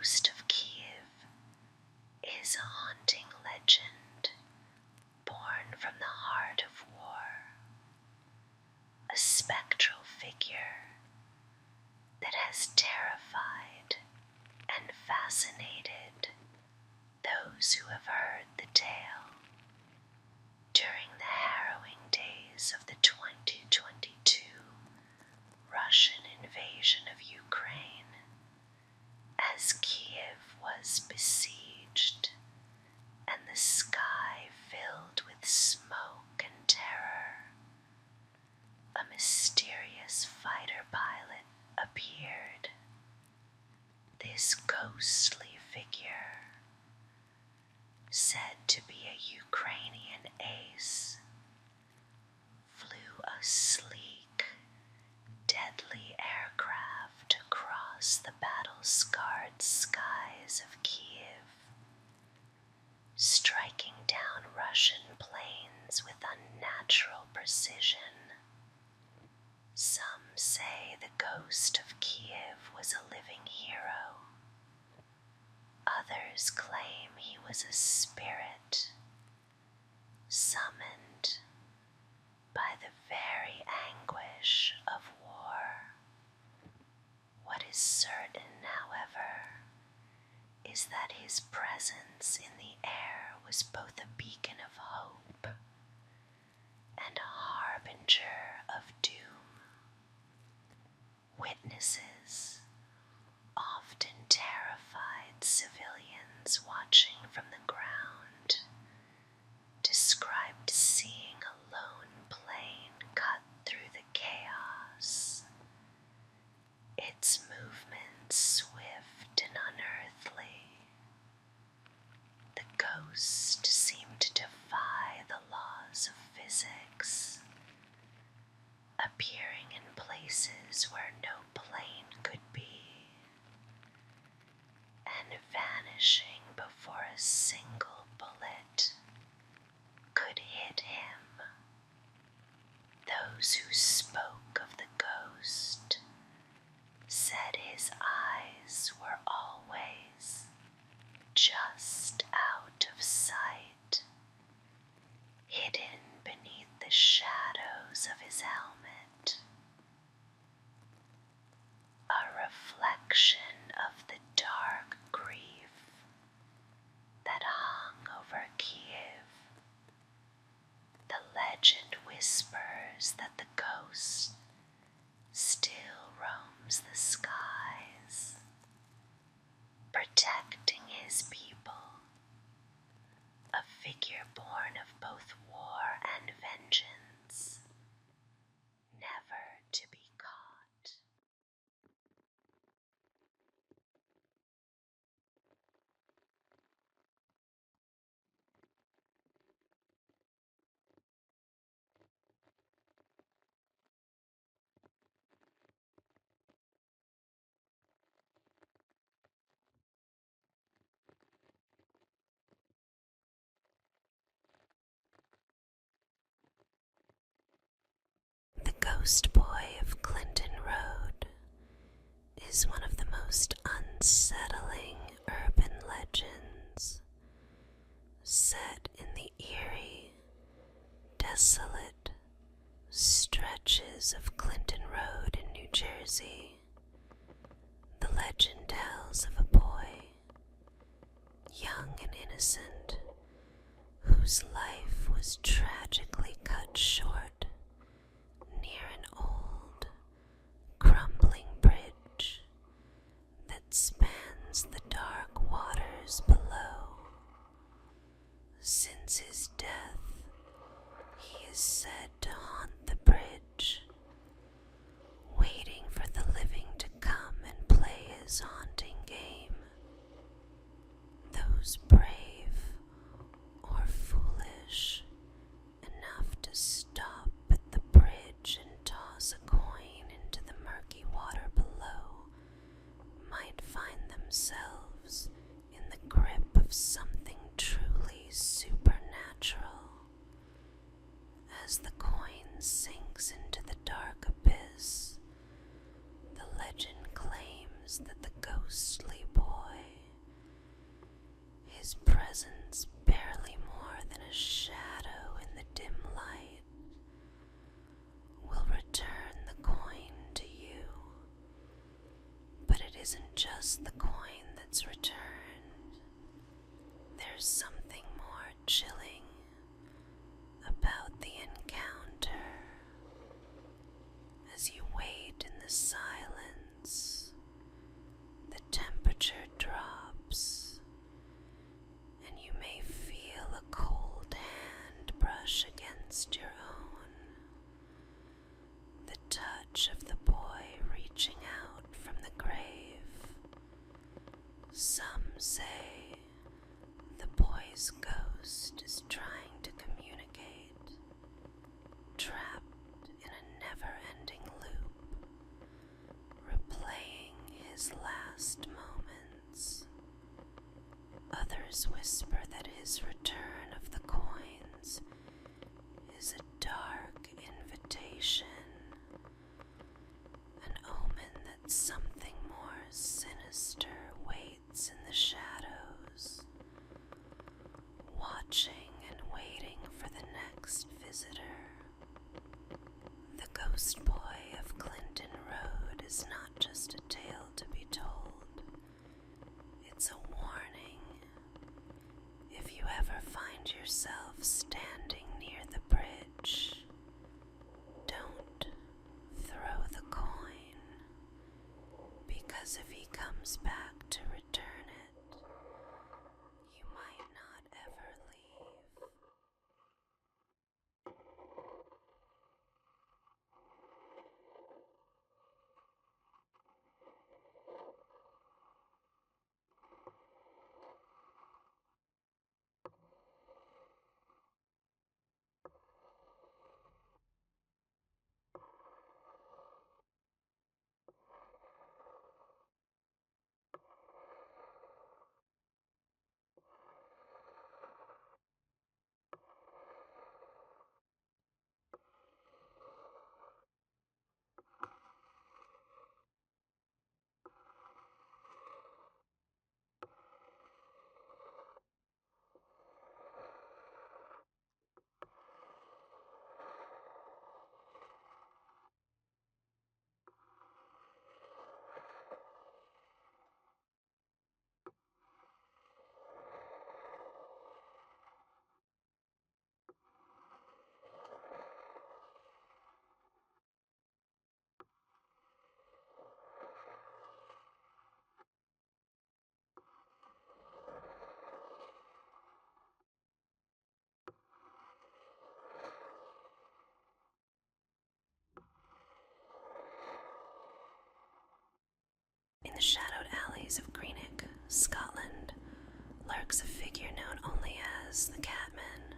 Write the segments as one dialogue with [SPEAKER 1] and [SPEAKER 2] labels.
[SPEAKER 1] ghost of Kiev is a haunting legend born from the heart of war, a spectral figure that has terrified and fascinated those who have heard the tale during the harrowing days of the 2022 Russian invasion of Ukraine, as Kiev was besieged and the sky filled with smoke and terror. A mysterious fighter pilot appeared. This ghostly figure, said to be a Ukrainian ace, flew a sleek, deadly aircraft across the battle-scarred skies of Kiev, striking down Russian planes with unnatural precision. Some say the ghost of Kiev was a living hero. Others claim he was a spirit, summoned by the very anguish of war. What is certain, however, is that his presence in the air was both a beacon of hope and a harbinger of doom. Witnesses, often terrified civilians watching from the ground, described seeing a lone plane cut through the chaos, its movements swift and unearthly. The ghost seemed to defy the laws of physics, appearing in places where no plane could be, and vanishing before a single bullet could hit him. Those who spoke of the ghost said his eyes were always just out of sight, hidden beneath the shadows of his helmet, a reflection of the dark grief that hung over Kiev. The legend whispers that the ghost still roams the skies, protecting his people, a figure born of both war and vengeance, never to be caught. The Ghost Boy of Clinton Road is one of the most unsettling urban legends, set in the eerie, desolate stretches of Clinton Road in New Jersey. The legend tells of a boy, young and innocent, whose life was tragically cut short near an old, crumbling bridge that spans the dark waters below. Since his death, he is said to haunt the bridge, waiting for the living to come and play his haunting game. Those brave or foolish enough to stop at the bridge and toss a coin into the murky water below might find themselves in the grip of something truly supernatural. As the coin sinks into the dark abyss, the legend claims that the ghostly boy presence barely more than a shadow in the dim light will return the coin to you. But it isn't just the coin that's returned. There's something more chilling about the encounter. As you wait in the silence, the temperature drops, and you may feel a cold hand brush against your own. The touch of the boy reaching out from the grave. Some say the boy's ghost is trying to communicate, trapped in a never-ending loop, replaying his last moments. Others whisper that his return of the coins is a dark invitation, an omen that something more sinister waits in the shadows, watching and waiting for the next visitor. The Ghost Boy of Clinton Road is not just a tale to be told. It's a warning. If you ever find yourself standing near the bridge, don't throw the coin, because if he comes back to return it, you might not ever leave. In the shadowed alleys of Greenock, Scotland, lurks a figure known only as the Catman,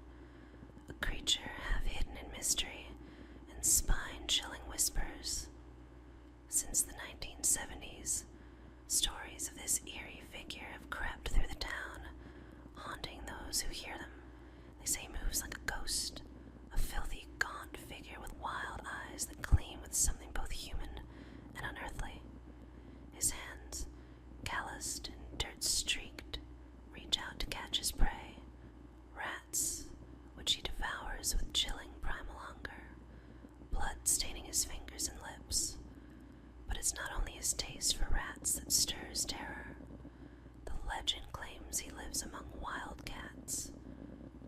[SPEAKER 1] a creature half hidden in mystery and spine-chilling whispers. Since the 1970s, stories of this eerie figure have crept through the town, haunting those who hear them. They say he moves like a ghost, a filthy, gaunt figure with wild eyes that gleam with something both human and unearthly. His hands, calloused and dirt-streaked, reach out to catch his prey, rats, which he devours with chilling primal hunger, blood staining his fingers and lips. But it's not only his taste for rats that stirs terror. The legend claims he lives among wild cats,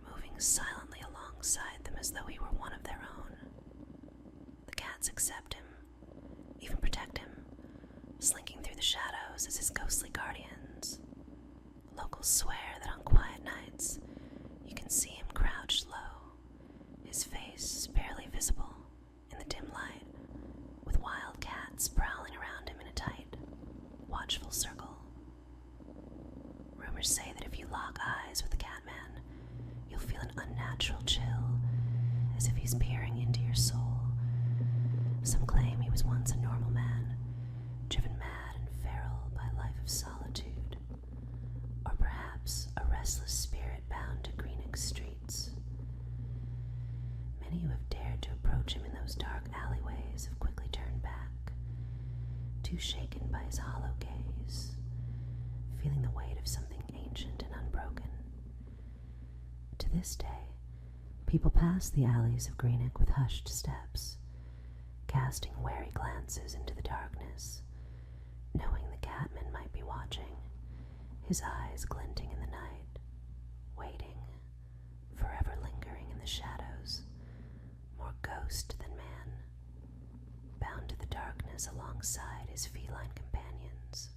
[SPEAKER 1] moving silently alongside them as though he were one of their own. The cats accept him, even protect him, slinking through the shadows as his ghostly guardians. Locals swear that on quiet nights, you can see him crouched low, his face barely visible in the dim light, with wild cats prowling around him in a tight, watchful circle. Rumors say that if you lock eyes with the Catman, you'll feel an unnatural chill, as if he's peering into your soul. Some claim he was once a normal man, driven mad and feral by a life of solitude, or perhaps a restless spirit bound to Greenock streets. Many who have dared to approach him in those dark alleyways have quickly turned back, too shaken by his hollow gaze, feeling the weight of something ancient and unbroken. To this day, people pass the alleys of Greenock with hushed steps, casting wary glances into the darkness, knowing the catman might be watching, his eyes glinting in the night, waiting, forever lingering in the shadows, more ghost than man, bound to the darkness alongside his feline companions.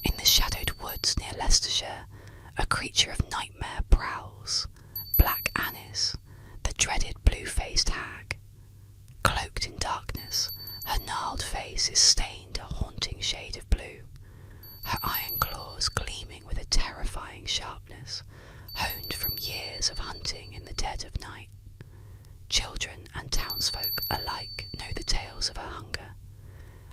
[SPEAKER 2] In the shadowed woods near Leicestershire, a creature of nightmare prowls, Black Annis, the dreaded blue-faced hag. Cloaked in darkness, her gnarled face is stained a haunting shade of blue, her iron claws gleaming with a terrifying sharpness, honed from years of hunting in the dead of night. Children and townsfolk alike know the tales of her hunger,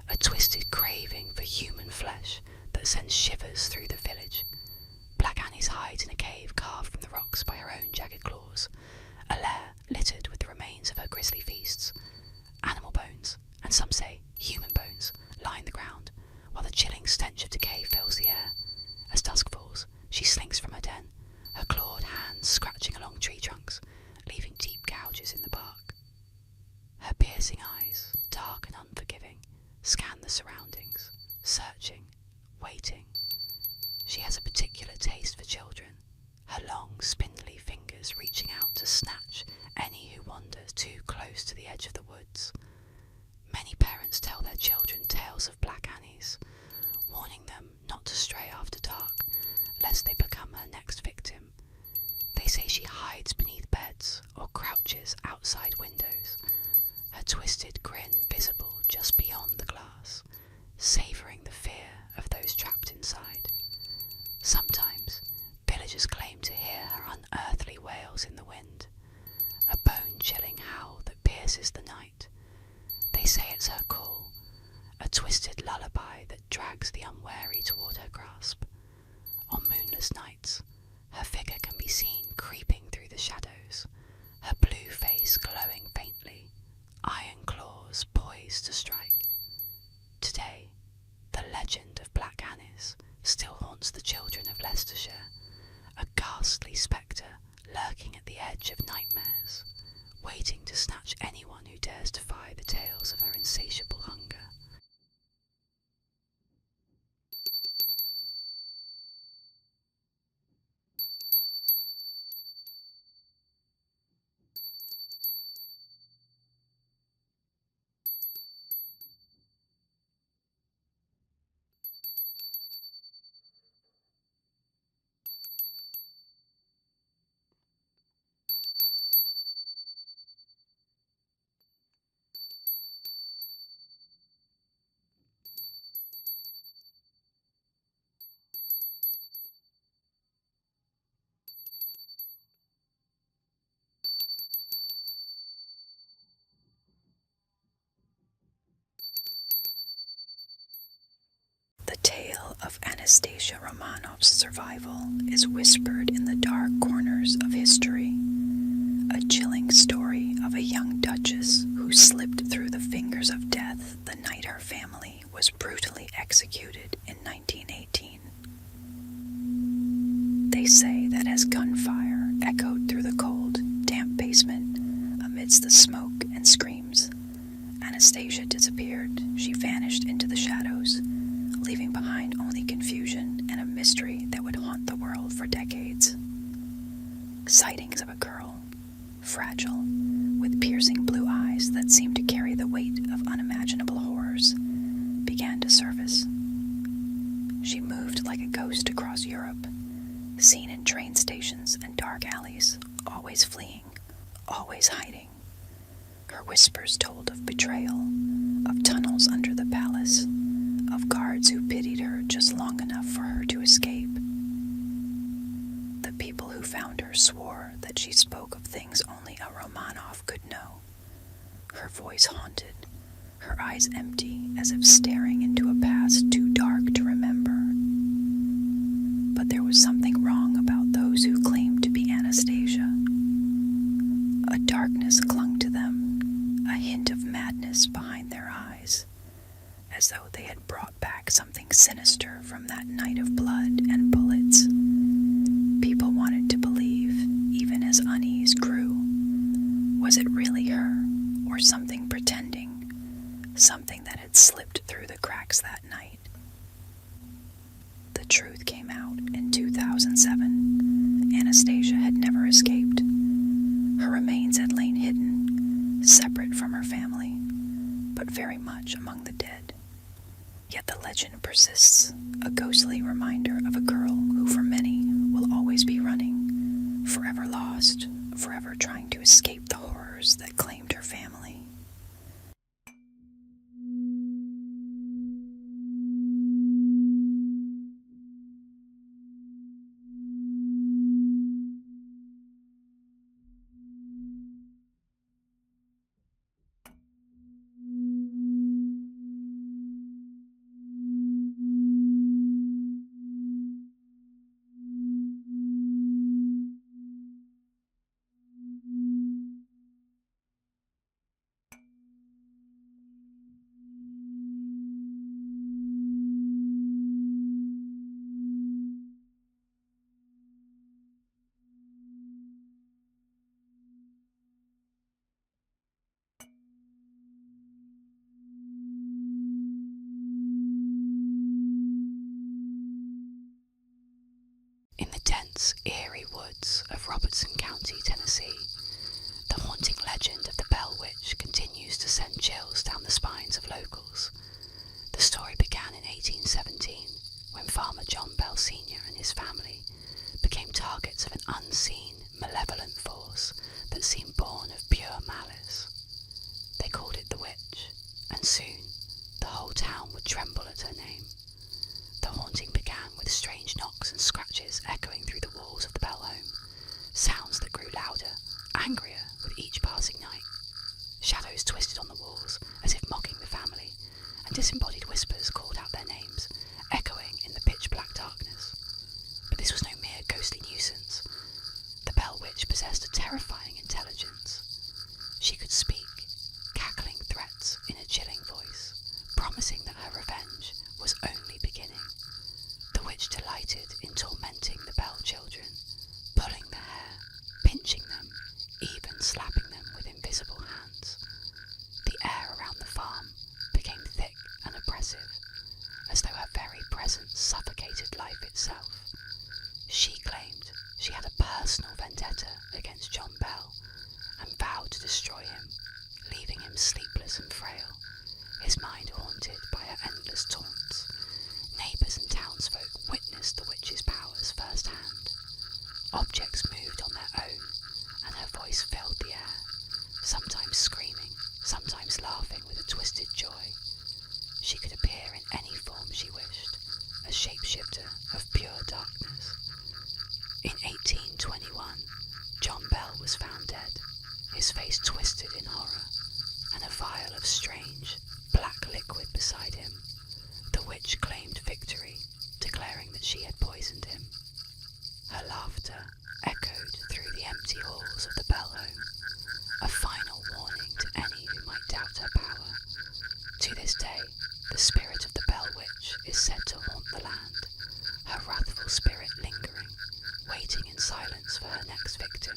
[SPEAKER 2] a twisted craving for human flesh that sends shivers through the village. Black Annis hides in a cave carved from the rocks by her own jagged claws, a lair littered with the remains of her grisly feasts. Animal bones, and some say human bones, line the ground, while the chilling stench of decay fills the air. As dusk falls, she slinks from her den, her clawed hands scratching along tree trunks, leaving deep gouges in the bark. Her piercing eyes, dark and unforgiving, scan the surroundings, searching, waiting. She has a particular taste for children, her long, spindly fingers reaching out to snatch any who wanders too close to the edge of the woods. Many parents tell their children tales of Black Annis, warning them not to stray after dark, lest they become her next victim. They say she hides beneath beds or crouches outside windows, her twisted grin visible just beyond the glass, savouring the fear of those trapped inside. Sometimes villagers claim to hear her unearthly wails in the wind, a bone-chilling howl that pierces the night. They say it's her call, a twisted lullaby that drags the unwary toward her grasp. On moonless nights, her figure can be seen creeping through the shadows, her blue face glowing faintly, iron claws poised to strike. Today, the legend of Black Annis still haunts the children of Leicestershire, a ghastly spectre lurking at the edge of nightmares, waiting to snatch anyone who dares defy the tales of her insatiable hunger.
[SPEAKER 3] The tale of Anastasia Romanov's survival is whispered in the dark corners of history. A chilling story of a young duchess who slipped through the fingers of death the night her family was brutally executed in 1918. They say that as gunfire echoed through the cold, damp basement, amidst the smoke and Sightings of a girl, fragile, with piercing blue eyes that seemed to carry the weight of unimaginable horrors, began to surface. She moved like a ghost across Europe, seen in train stations and dark alleys, always fleeing, always hiding. Her whispers told of betrayal, of tunnels under the palace, of guards who pitied her just long enough for her to escape. The people who found her swore that she spoke of things only a Romanov could know. Her voice haunted, her eyes empty as if staring into a past too dark to remember. But there was something wrong about those who claimed to be Anastasia. A darkness clung to them, a hint of madness behind their eyes, as though they had brought back something sinister from that night of blood and bullets. People wanted to believe, even as unease grew. Was it really her, or something pretending, something that had slipped through the cracks that night? The truth came out in 2007. Anastasia had never escaped. Her remains had lain hidden, separate from her family, but very much among the dead. Yet the legend persists, a ghostly reminder of a girl who for many will always be running, forever lost, forever trying to escape the horrors that claimed her family.
[SPEAKER 2] In the dense, eerie woods of Robertson County, Tennessee, the haunting legend of the Bell Witch continues to send chills down the spines of locals. The story began in 1817, when farmer John Bell Sr. and his family became targets of an unseen, malevolent force that seemed born of pure malice. They called it the Witch, and soon the whole town would tremble at her name. The haunting began with strange knocks and scratches echoing through the walls of the Bell home, sounds that grew louder, angrier with each passing night. Shadows twisted on the walls as if mocking the family, and disembodied whispers called out their names, echoing in the pitch-black darkness. But this was no mere ghostly nuisance. The Bell Witch possessed a terrifying intelligence. She could speak, cackling threats in a chilling voice, promising that her revenge was only beginning. The witch delighted in tormenting the Bell children, pulling their hair, pinching them, even slapping them with invisible hands. The air around the farm became thick and oppressive, as though her very presence suffocated life itself. She claimed she had a personal vendetta against John Bell and vowed to destroy him, leaving him sleepless and frail, his mind haunted by her endless taunts. Neighbours and townsfolk witnessed the witch's powers firsthand. Objects moved on their own, and her voice filled the air, sometimes screaming, sometimes laughing with a twisted joy. She could appear in any form she wished, a shapeshifter of pure darkness. In 1821, John Bell was found dead, his face twisted in horror, and a vial of strange, black liquid beside him. The witch claimed victory, declaring that she had poisoned him. Her laughter echoed through the empty halls of the Bell home, a final warning to any who might doubt her power. To this day, the spirit of the Bell Witch is said to haunt the land, her wrathful spirit lingering, waiting in silence for her next victim.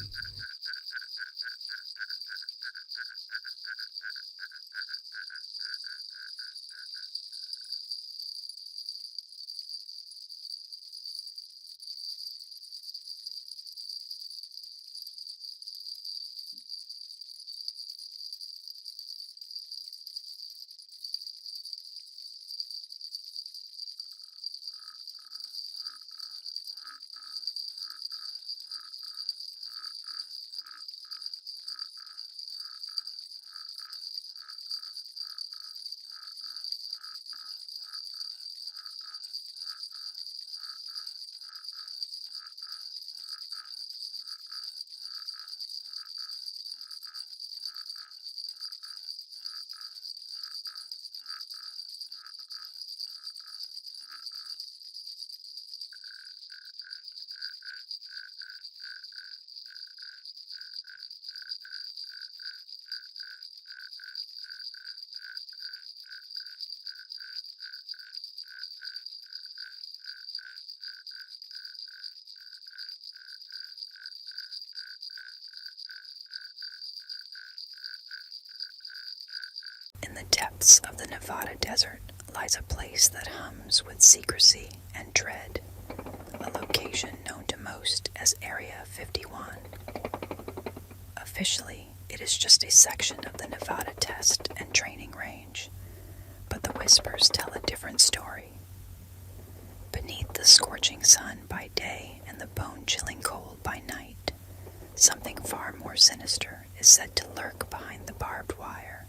[SPEAKER 3] the depths of the Nevada desert lies a place that hums with secrecy and dread, a location known to most as Area 51. Officially, it is just a section of the Nevada Test and Training Range, but the whispers tell a different story. Beneath the scorching sun by day and the bone-chilling cold by night, something far more sinister is said to lurk behind the barbed wire,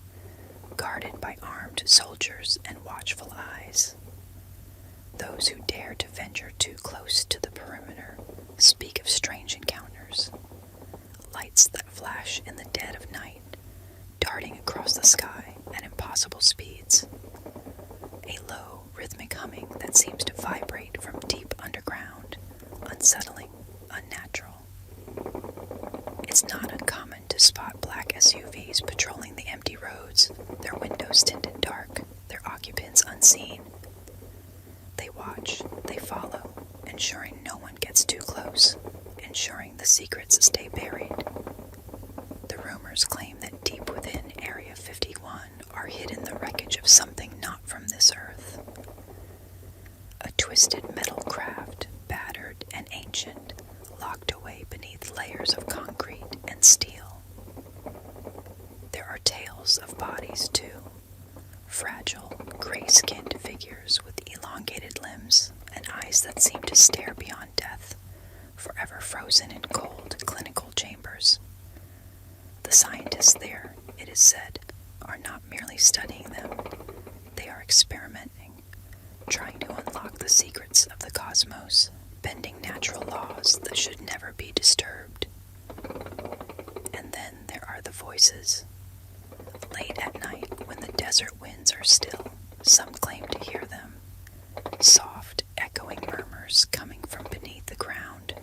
[SPEAKER 3] guarded by armed soldiers and watchful eyes. Those who dare to venture too close to the perimeter speak of strange encounters. Lights that flash in the dead of night, darting across the sky at impossible speeds. A low, rhythmic humming that seems to vibrate from deep underground, unsettling, unnatural. It's not uncommon to spot black SUVs patrolling the empty roads, their windows tinted dark, their occupants unseen. They watch, they follow, ensuring no one gets too close, ensuring the secrets stay buried. The rumors claim that deep within Area 51 are hidden the wreckage of something not from this earth. A twisted metal craft, battered and ancient, locked away beneath layers of concrete and steel. There are tales of bodies, too. Fragile, gray-skinned figures with elongated limbs and eyes that seem to stare beyond death, forever frozen in cold, clinical chambers. The scientists there, it is said, are not merely studying them. They are experimenting, trying to unlock the secrets of the cosmos, bending natural laws that should never be disturbed. And then there are the voices. Late at night, when the desert winds are still, some claim to hear them. Soft, echoing murmurs coming from beneath the ground.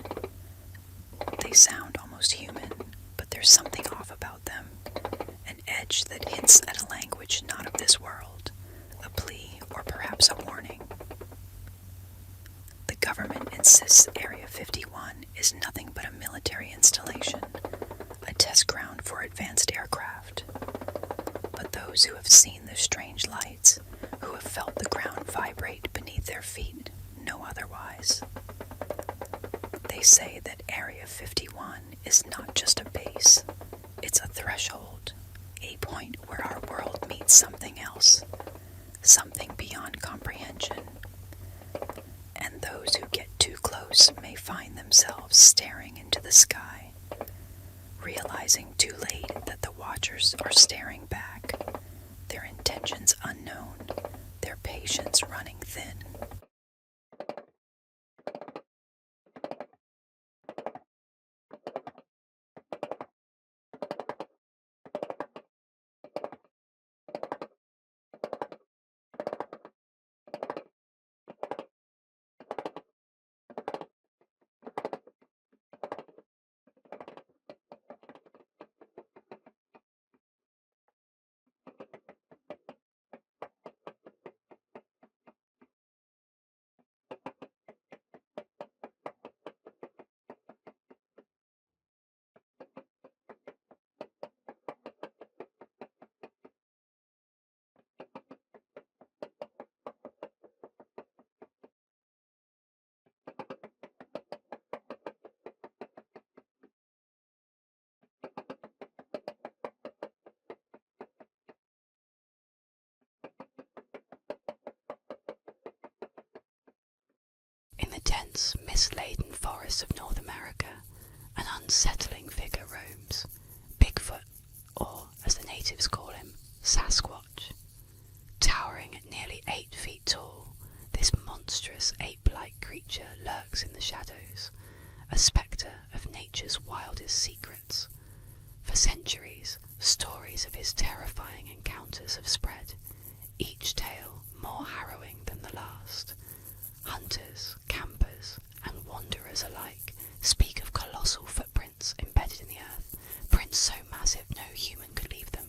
[SPEAKER 3] They sound almost human, but there's something off about them. An edge that hints at a language not of this world, a plea or perhaps a warning. The government insists Area 51 is nothing but a military installation, a test ground for advanced aircraft. But those who have seen the strange lights, who have felt the ground vibrate beneath their feet, know otherwise. They say that Area 51 is not just a base, it's a threshold, a point where our world meets something else, something beyond comprehension. And those who get too close may find themselves staring into the sky, realizing too late that the watchers are staring back, their intentions unknown, their patience running thin.
[SPEAKER 2] In the dense, mist-laden forests of North America, an unsettling figure roams, Bigfoot, or as the natives call him, Sasquatch. Towering at nearly 8 feet tall, this monstrous ape-like creature lurks in the shadows, a spectre of nature's wildest secrets. For centuries, stories of his terrifying encounters have spread, each tale more harrowing than the last. Hunters, campers, and wanderers alike speak of colossal footprints embedded in the earth, prints so massive no human could leave them.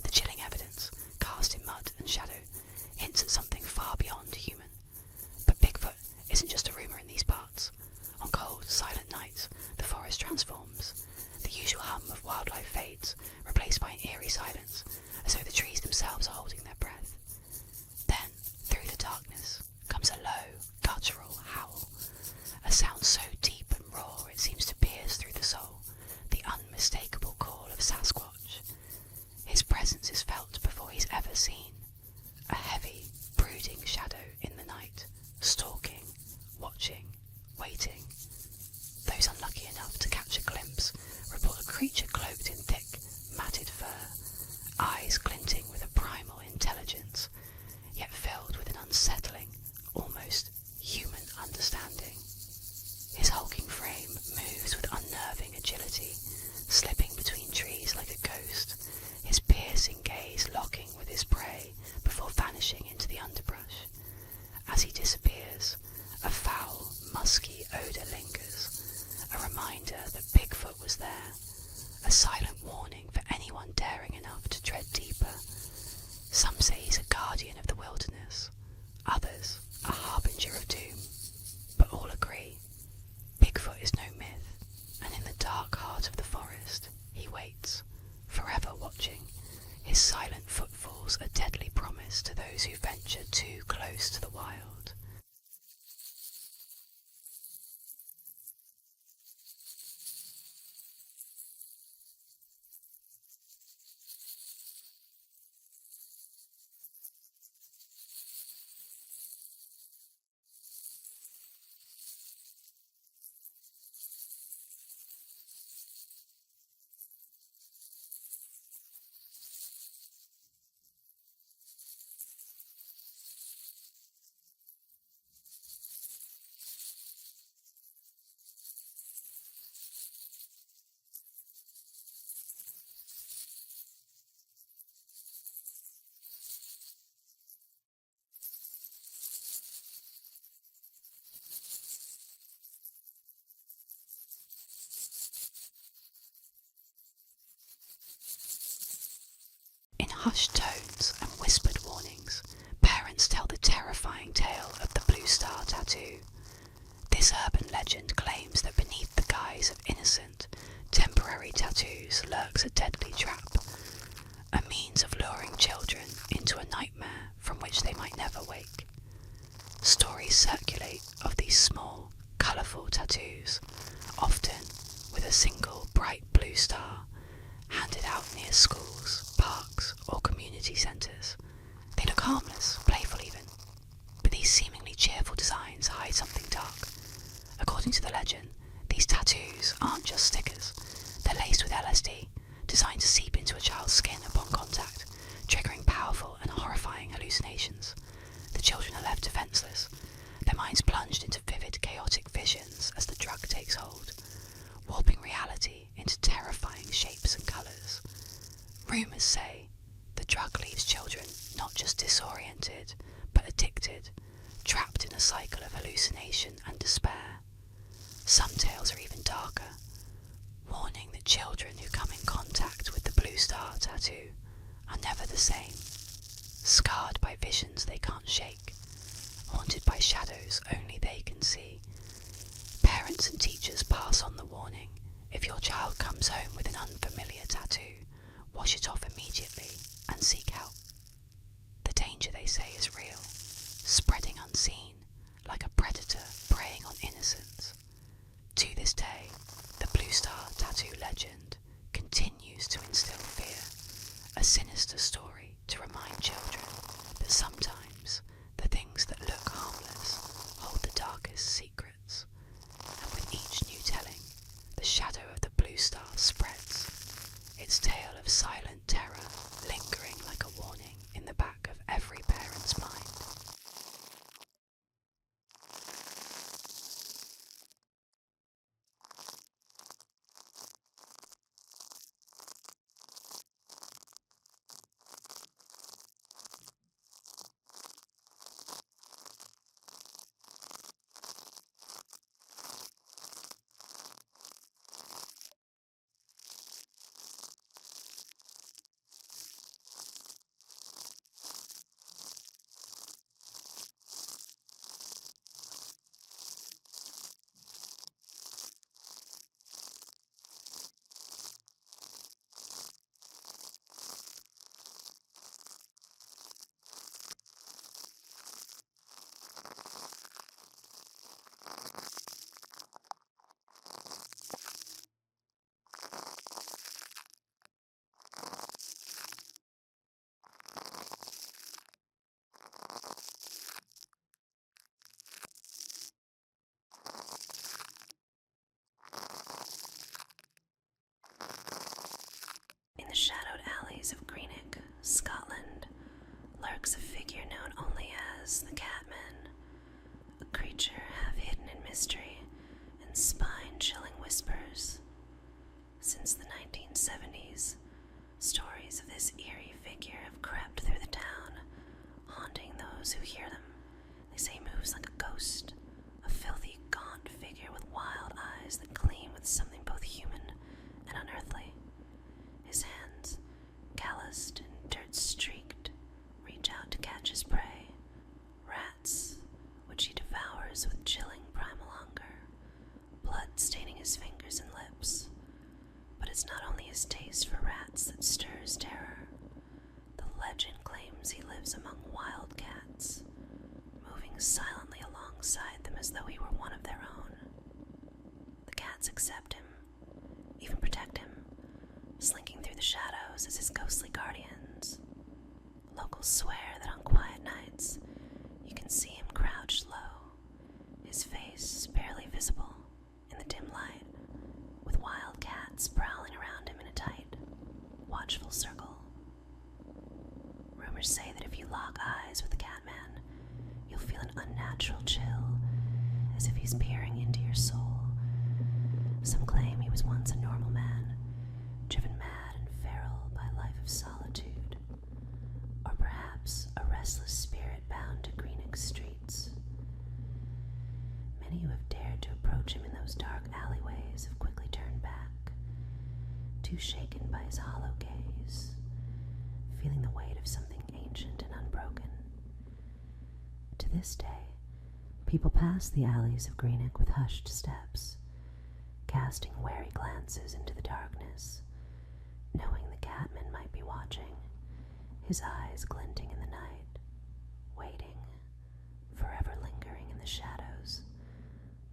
[SPEAKER 2] The chilling evidence, cast in mud and shadow, hints at something far beyond human. But Bigfoot isn't just a rumour in these parts. On cold, silent nights, the forest transforms. The usual hum of wildlife fades, replaced by an eerie silence, as though the trees themselves are holding their breath. Then, through the darkness, comes a low, guttural howl, a sound so deep and raw it seems to pierce through the soul, the unmistakable call of Sasquatch. His presence is felt before he's ever seen, a heavy, brooding shadow in the night, stalking, watching, waiting. Those unlucky enough to catch a glimpse report a creature cloaked in thick, matted fur, eyes glinting with a primal intelligence, yet filled with an unsettling, almost human understanding. His hulking frame moves with unnerving agility, slipping between trees like a ghost, his piercing gaze locking with his prey before vanishing into the underbrush. As he disappears, a foul, musky odour lingers, a reminder that Bigfoot was there, a silent warning for anyone daring enough to tread deeper. Some say he's a guardian of the wilderness, others a harbinger of doom, but all agree Bigfoot is no myth, and in the dark heart of the forest he waits, forever watching, his silent footfalls a deadly promise to those who venture too close to the wild. In hushed tones and whispered warnings, parents tell the terrifying tale of the Blue Star tattoo. This urban legend claims that beneath the guise of innocent, temporary tattoos lurks a deadly trap, a means of luring children into a nightmare from which they might never wake. Stories circulate of these small, colourful tattoos, often with a single bright blue star, handed out near schools, parks, or community centres. They look harmless, playful even, but these seemingly cheerful designs hide something dark. According to the legend, these tattoos aren't just stickers. They're laced with LSD, designed to seep into a child's skin upon contact, triggering powerful and horrifying hallucinations. The children are left defenceless, their minds plunged into vivid, chaotic visions as the drug takes hold, warping reality into terrifying shapes and colours. Rumours say the drug leaves children not just disoriented, but addicted, trapped in a cycle of hallucination and despair. Some tales are even darker, warning that children who come in contact with the Blue Star tattoo are never the same, scarred by visions they can't shake, haunted by shadows only they can see. Parents and teachers pass on the warning: if your child comes home with an unfamiliar tattoo, wash it off immediately and seek help. The danger, they say, is real, spreading unseen, like a predator preying on innocence. To this day, the Blue Star tattoo legend continues to instill fear, a sinister story to remind children that sometimes the things that look harmless hold the darkest secrets. And with each new telling, the shadow of the Blue Star spreads, its tale of silent terror lingering like a warning in the back of every parent's mind.
[SPEAKER 1] since the 1970s, stories of this eerie figure have crept through the town, haunting those who hear them. They say he moves like a ghost, a filthy, gaunt figure with wild eyes that gleam with something both human and unearthly. His hands, calloused and dirt-streaked, reach out to catch his prey, rats, which he devours with chilling primal hunger, blood staining his fingers and lips. But it's not only his taste for rats that stirs terror. The legend claims he lives among wild cats, moving silently alongside them as though he were one of their own. The cats accept him, even protect him, slinking through the shadows as his ghostly guardians. Locals swear that on quiet nights, you can see him crouched low, his face barely visible in the dim light, with wild cats prowling around him in a tight, watchful circle. Rumors say that if you lock eyes with the Catman, you'll feel an unnatural chill, as if he's peering into your soul. Some claim he was once a normal man, driven mad and feral by a life of solitude, or perhaps a restless spirit bound to Greenwich streets. Many who have dared to approach him in those dark alleyways have quickly turned back, too shaken by his hollow gaze, feeling the weight of something ancient and unbroken. To this day, people pass the alleys of Greenwich with hushed steps, casting wary glances into the darkness, knowing the Catman might be watching, his eyes glinting in the night, waiting, forever lingering in the shadows,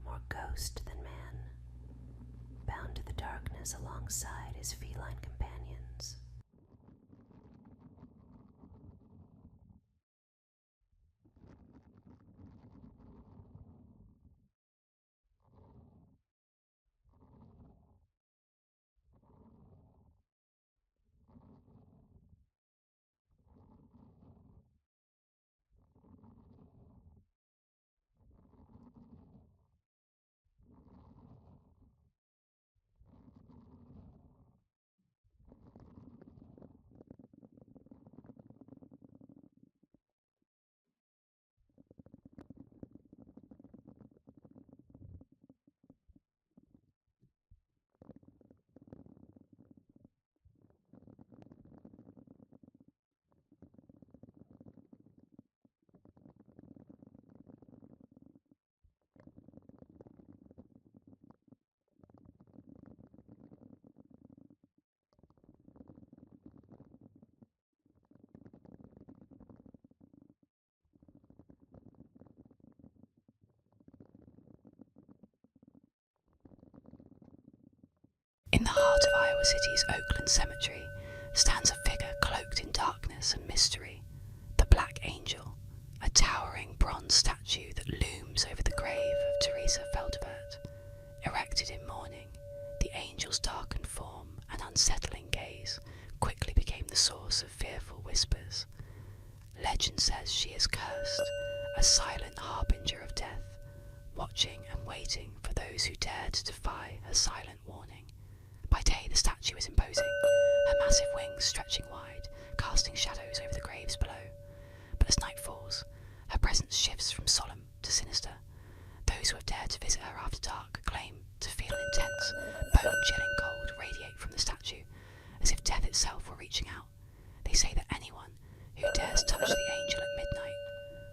[SPEAKER 1] more ghost than man, bound to the darkness alongside his feline companions.
[SPEAKER 2] In the heart of Iowa City's Oakland Cemetery stands a figure cloaked in darkness and mystery, the Black Angel, a towering bronze statue that looms over the grave of Teresa Feldvert. Erected in mourning, the angel's darkened form and unsettling gaze quickly became the source of fearful whispers. Legend says she is cursed, a silent harbinger of death, watching and waiting for those who dare to defy her silent warning. By day, the statue is imposing, her massive wings stretching wide, casting shadows over the graves below. But as night falls, her presence shifts from solemn to sinister. Those who have dared to visit her after dark claim to feel an intense, bone-chilling cold radiate from the statue, as if death itself were reaching out. They say that anyone who dares touch the angel at midnight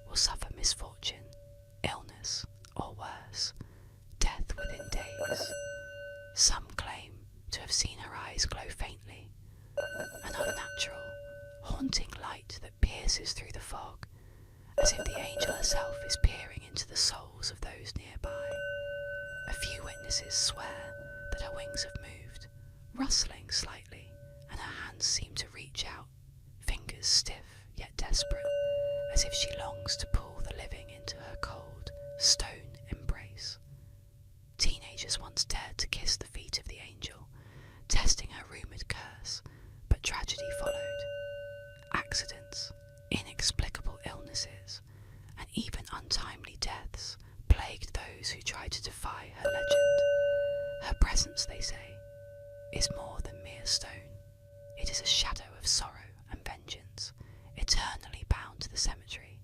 [SPEAKER 2] will suffer misfortune, illness, or worse, death within days. Some claim to have seen her eyes glow faintly, an unnatural, haunting light that pierces through the fog, as if the angel herself is peering into the souls of those nearby. A few witnesses swear that her wings have moved, rustling slightly, and her hands seem to reach out, fingers stiff yet desperate, as if she longs to pull the living into her cold, stone embrace. Teenagers once dared to kiss the feet of the angel, testing her rumoured curse, but tragedy followed. Accidents, inexplicable illnesses, and even untimely deaths plagued those who tried to defy her legend. Her presence, they say, is more as stone. It is a shadow of sorrow and vengeance, eternally bound to the cemetery.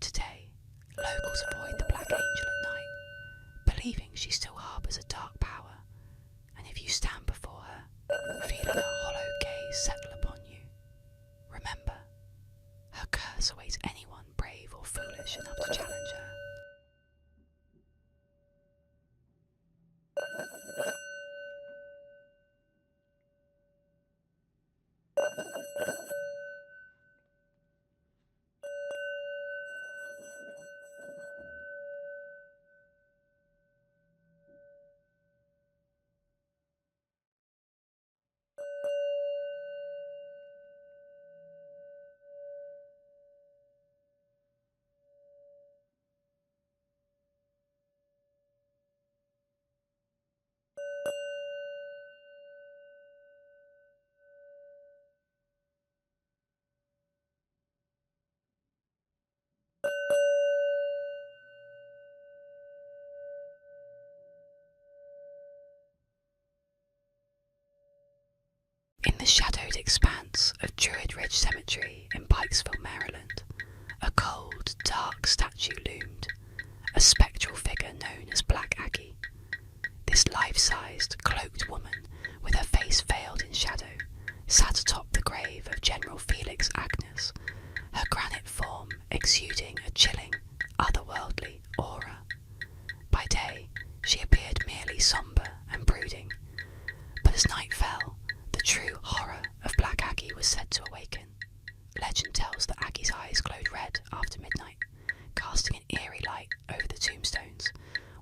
[SPEAKER 2] Today, locals avoid the Black Angel at night, believing she still harbours a dark power, and if you stand before her, feeling her hollow gaze settle upon you, remember, her curse awaits anyone brave or foolish enough to challenge her. In the shadowed expanse of Druid Ridge Cemetery in Pikesville, Maryland, a cold, dark statue loomed, a spectral figure known as Black Aggie. This life-sized, cloaked woman, with her face veiled in shadow, sat atop the grave of General Felix Agnes, her granite form exuding a chilling, otherworldly aura. By day, she appeared merely sombre and brooding, but as night fell, the true horror of Black Aggie was said to awaken. Legend tells that Aggie's eyes glowed red after midnight, casting an eerie light over the tombstones,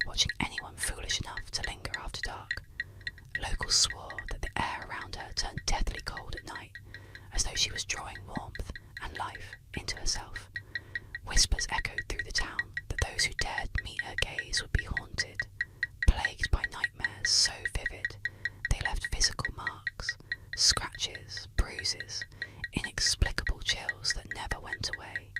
[SPEAKER 2] watching anyone foolish enough to linger after dark. Locals swore that the air around her turned deathly cold at night, as though she was drawing warmth and life into herself. Whispers echoed through the town that those who dared meet her gaze would be haunted, plagued by nightmares so vivid they left physical marks, scratches, bruises, inexplicable chills that never went away.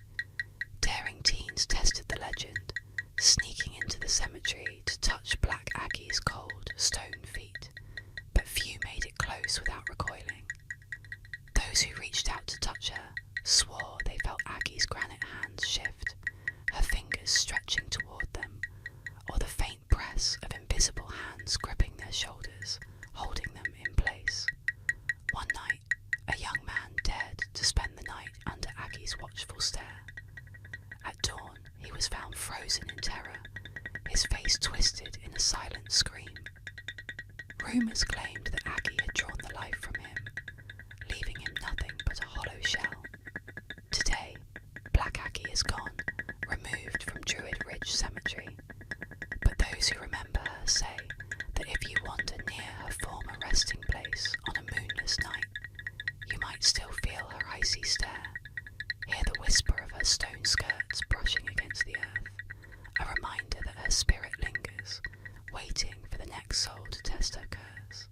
[SPEAKER 2] Daring teens tested the legend, sneaking into the cemetery to touch Black Aggie's cold, stone feet, but few made it close without recoiling. Those who reached out to touch her swore they felt Aggie's granite hands shift, her fingers stretching toward them, or the faint press of invisible hands gripping their shoulders, holding them in place. One night, a young man dared to spend the night under Aggie's watchful stare. At dawn, he was found frozen in terror, his face twisted in a silent scream. Rumours claimed that Aggie had drawn the life from him, leaving him nothing but a hollow shell. Today, Black Aggie is gone, removed from Druid Ridge Cemetery, but those who remember her say that if you wander near her former resting place on a moonless night, you might still feel her icy stare, hear the whisper of her stone skirts brushing against the earth, a reminder that her spirit lingers, waiting for the next soul to test her curse.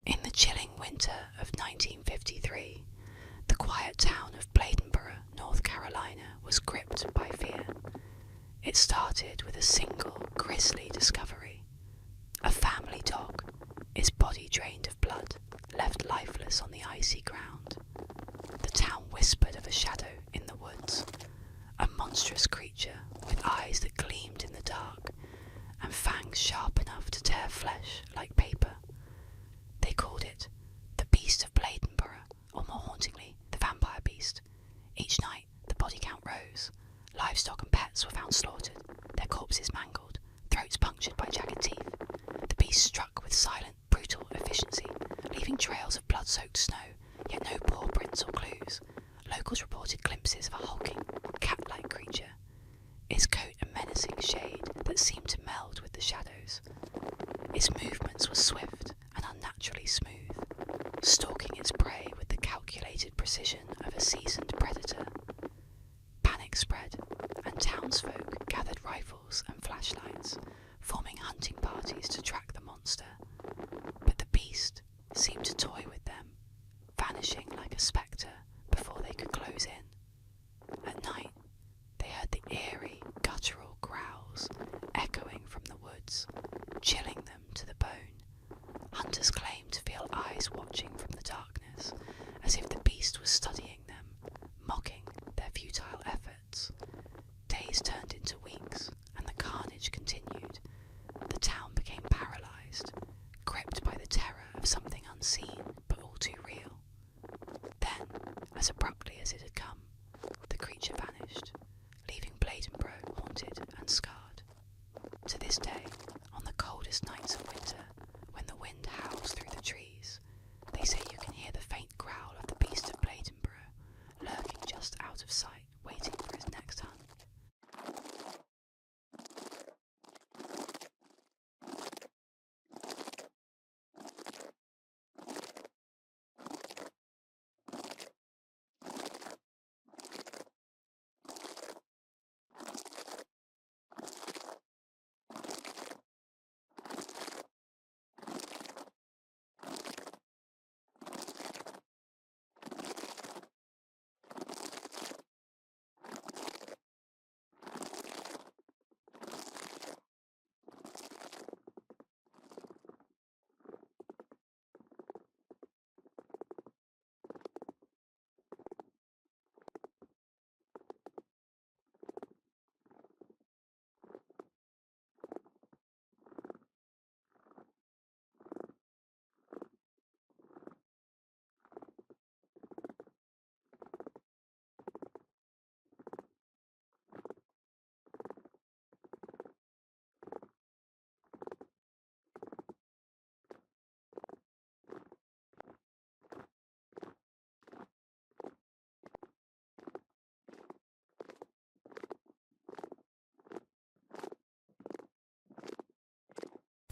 [SPEAKER 2] In the chilling winter of 1953, the quiet town of Bladenboro, North Carolina, was gripped by fear. It started with a single grisly discovery. A family dog, its body drained of blood, left lifeless on the icy ground. The town whispered of a shadow in the woods, a monstrous creature with eyes that gleamed in the dark and fangs sharp enough to tear flesh like paper. They called it the Beast of Bladenboro, or more hauntingly, the Vampire Beast. Each night, the body count rose. Livestock and pets were found slaughtered, their corpses mangled, throats punctured by jagged teeth. The beast struck with silent, brutal efficiency, leaving trails of blood-soaked snow, yet no paw prints or clues. Locals reported glimpses of a hulking, cat-like creature, its coat a menacing shade that seemed to meld with the shadows. Its movements were swift and unnaturally smooth, stalking its prey with the calculated precision of a seasoned predator. Panic spread, and townsfolk gathered rifles and flashlights, forming hunting parties to track the monster. But the beast seemed to toy with them, vanishing like a spectre before they could close in. At night, they heard the eerie, guttural growls echoing from the woods, chilling them to the bone. Hunters claimed to feel eyes watching from the darkness, as if the beast was studying them, mocking their futile efforts. Days turned into weeks, and the carnage continued. The town became paralysed, gripped by the terror of something unseen but all too real. Then, as abruptly as it had come, the creature vanished, leaving Bladenborough haunted and scarred. To this day, on the coldest nights of winter, when the wind howls through the trees, they say you can hear the faint growl of the beast of Bladenborough, lurking just out of sight, waiting for his next hunt.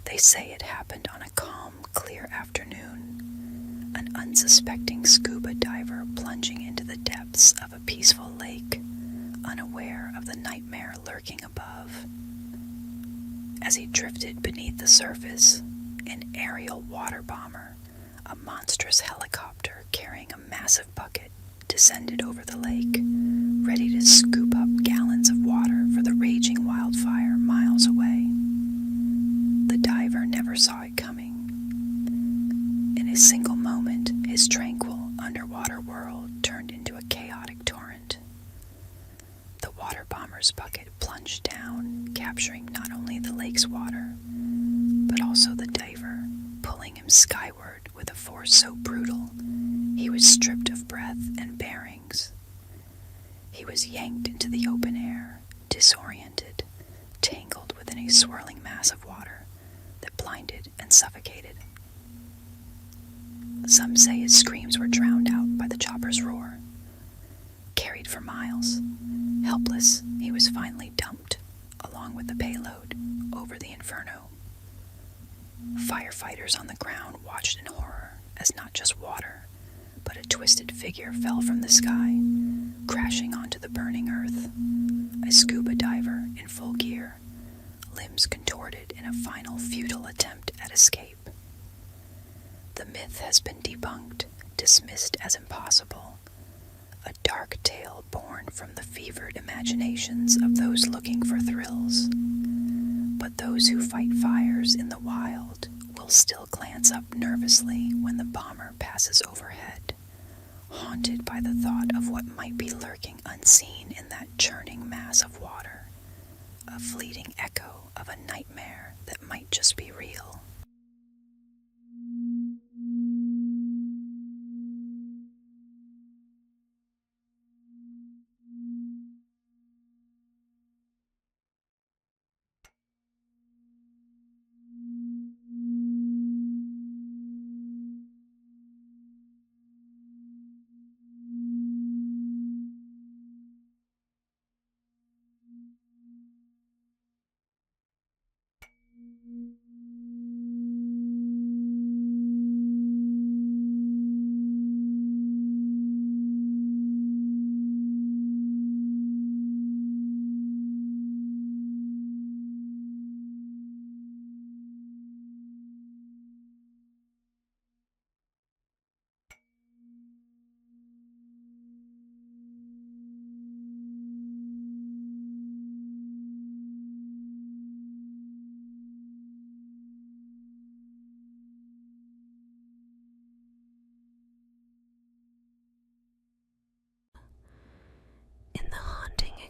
[SPEAKER 3] They say it happened on a calm, clear afternoon. An unsuspecting scuba diver plunging into the depths of a peaceful lake, unaware of the nightmare lurking above. As he drifted beneath the surface, an aerial water bomber, a monstrous helicopter carrying a massive bucket, descended over the lake, ready to scoop up gallons of water for the raging wildfire miles away. The diver never saw it coming. In a single moment, his tranquil underwater world turned into a chaotic torrent. The water bomber's bucket plunged down, capturing not only the lake's water, but also the diver, pulling him skyward with a force so brutal he was stripped of breath and bearings. He was yanked into the open air, disoriented, tangled within a swirling mass of water that blinded and suffocated. Some say his screams were drowned out by the chopper's roar. Carried for miles, helpless, he was finally dumped, along with the payload, over the inferno. Firefighters on the ground watched in horror as not just water, but a twisted figure fell from the sky, crashing onto the burning earth. A scuba diver in full gear, limbs contorted in a final futile attempt at escape. The myth has been debunked, dismissed as impossible, a dark tale born from the fevered imaginations of those looking for thrills. But those who fight fires in the wild will still glance up nervously when the bomber passes overhead, haunted by the thought of what might be lurking unseen in that churning mass of water, a fleeting echo of a nightmare that might just be real.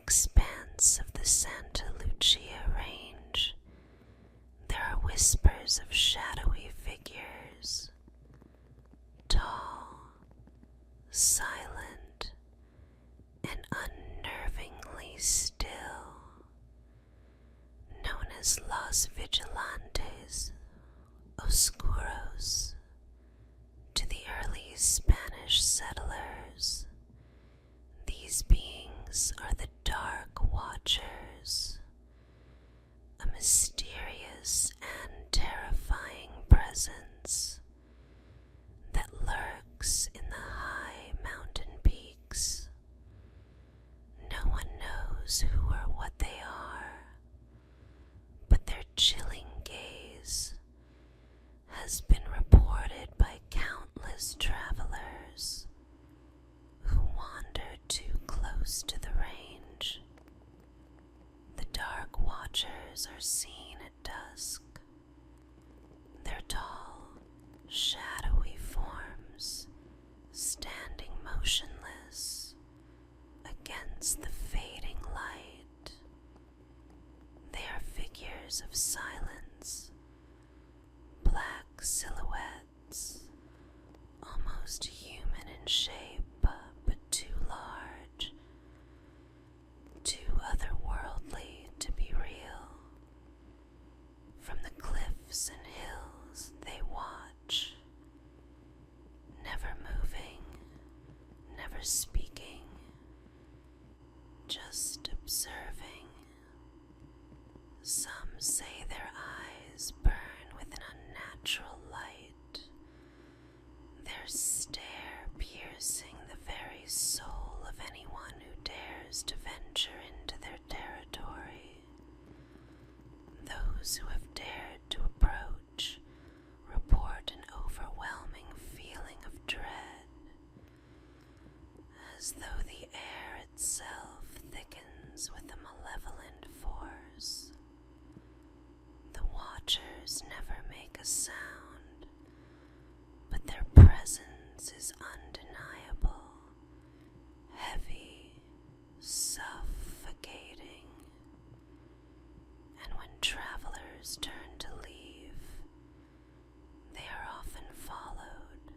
[SPEAKER 1] expanse of the Santa Lucia Range, there are whispers of shadowy figures, tall, silent, and unnervingly still, known as Los Vigilantes Oscuros to the early Spanish settlers. These beings are the Dark Watchers, a mysterious and terrifying presence that lurks in the high mountain peaks. No one knows who or what they are, but their chilling gaze has been reported by countless travelers who wander too close to the range. The Dark Watchers are seen at dusk. Their tall, shadowy forms standing motionless against the fading light. They are figures of silence, black silhouettes, almost human in shape, but too large, too otherworldly to be real. From the cliffs and hills they watch, never moving, never speaking, just observing. Some say their eyes burn with an unnatural light, their stare piercing the very soul of anyone who dares to venture into their territory. Those who have dared to approach report an overwhelming feeling of dread, as though the air itself thickens with a malevolent force. The Watchers never make a sound, but their presence is undeniable, heavy, suffocating. And when travelers turn to leave, they are often followed,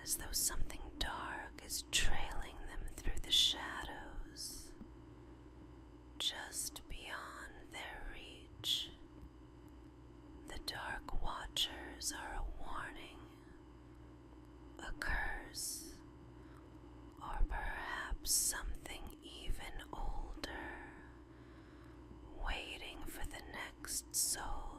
[SPEAKER 1] as though something dark is trailing them through the shadows, just beyond their reach. The Dark Watchers are a warning, a curse, or perhaps something even older, waiting for the next soul